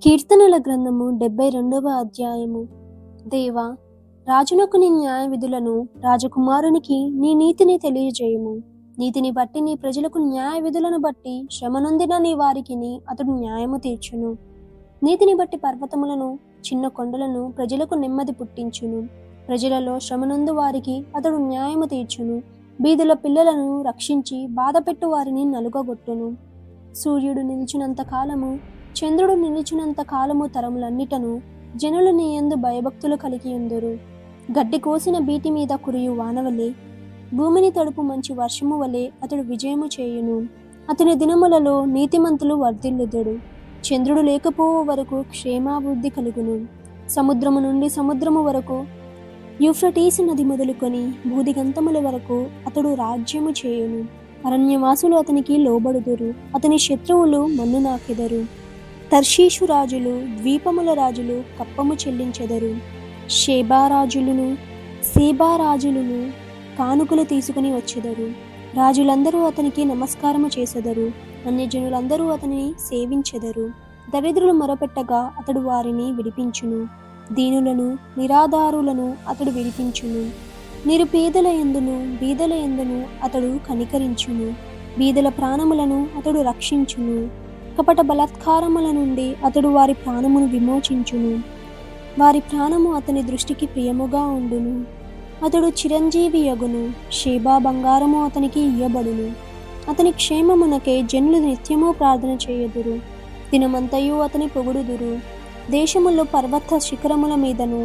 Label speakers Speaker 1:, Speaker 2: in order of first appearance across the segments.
Speaker 1: కీర్తనల గ్రంథము 72వ అధ్యాయము. దేవా, రాజునకు నీ న్యాయ విధులను, రాజకుమారునికి నీ నీతిని తెలియజేయము. నీతిని బట్టి నీ ప్రజలకు న్యాయ విధులను బట్టి శ్రమనొందిన నీ వారికి అతడు న్యాయము తీర్చును. నీతిని బట్టి పర్వతములను, చిన్న కొండలను ప్రజలకు నెమ్మది పుట్టించును. ప్రజలలో శ్రమనొందు వారికి అతడు న్యాయము తీర్చును. బీదుల పిల్లలను రక్షించి బాధపెట్టు వారిని నలుగగొట్టును. సూర్యుడు నిలిచినంత కాలము, చంద్రుడు నిలిచినంత కాలము తరములన్నిటను జనులు నీ యందు భయభక్తులు కలిగి ఉందురు. గడ్డి కోసిన బీటి మీద కురియు వానవలే, భూమిని తడుపు మంచి వర్షము వలె అతడు విజయము చేయును. అతని దినములలో నీతిమంతులు వర్ధిల్లుదురు. చంద్రుడు లేకపోవు వరకు క్షేమాభివృద్ధి కలుగును. సముద్రము నుండి సముద్రము వరకు, యూఫ్రటీసు నది మొదలుకొని భూదిగంతముల వరకు అతడు రాజ్యము చేయును. అరణ్యవాసులు అతనికి లోబడుదురు. అతని శత్రువులు మన్ను నాకెదరు. తర్షీషు రాజులు, ద్వీపముల రాజులు కప్పము చెల్లించెదరు. షేబారాజులను, సేబారాజులను కానుకలు తీసుకుని వచ్చెదరు. రాజులందరూ అతనికి నమస్కారము చేసెదరు. అన్యజనులందరూ అతనిని సేవించెదరు. దరిద్రులు మొరపెట్టగా అతడు వారిని విడిపించును. దీనులను, నిరాధారులను అతడు విడిపించును. నిరుపేదల యందును, బీదల యందును అతడు కనికరించును. బీదల ప్రాణములను అతడు రక్షించును. కపట బలాత్కారముల నుండి అతడు వారి ప్రాణమును విమోచించును. వారి ప్రాణము అతని దృష్టికి ప్రియముగా ఉండును. అతడు చిరంజీవి యగును. షేబా బంగారము అతనికి ఇయ్యబడును. అతని క్షేమమునకే జనులు నిత్యము ప్రార్థన చేయుదురు. దినమంతయు అతని పొగుడుదురు. దేశములో పర్వత శిఖరముల మీదను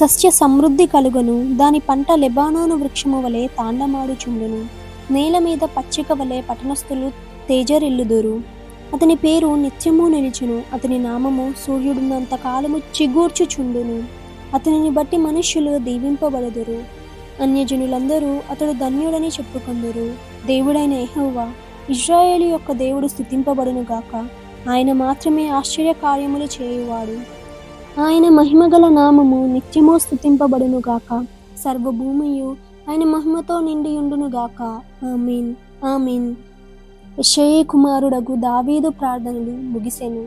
Speaker 1: సస్య సమృద్ధి కలుగును. దాని పంట లెబానోను వృక్షము వలె తాండమాడుచుండును. నేల మీద పచ్చిక వలె పట్టణస్థులు తేజరిల్లుదురు. అతని పేరు నిత్యము నిలిచును. అతని నామము సూర్యుడున్నంత కాలము చిగూర్చుచుండును. అతనిని బట్టి మనుష్యులు దీవింపబడుదురు. అన్యజనులందరూ అతడు ధన్యుడని చెప్పుకొందురు. దేవుడైన యెహోవా, ఇశ్రాయేలు యొక్క దేవుడు స్తుతింపబడును గాక. ఆయన మాత్రమే ఆశ్చర్య కార్యములు చేయువాడు. ఆయన మహిమగల నామము నిత్యము స్తుతింపబడును గాక. సర్వభూమియు ఆయన మహిమతో నిండియుండును గాక. ఆమీన్, ఆమీన్. యెషయి కుమారుడగు దావీదు ప్రార్థనలు ముగిసెను.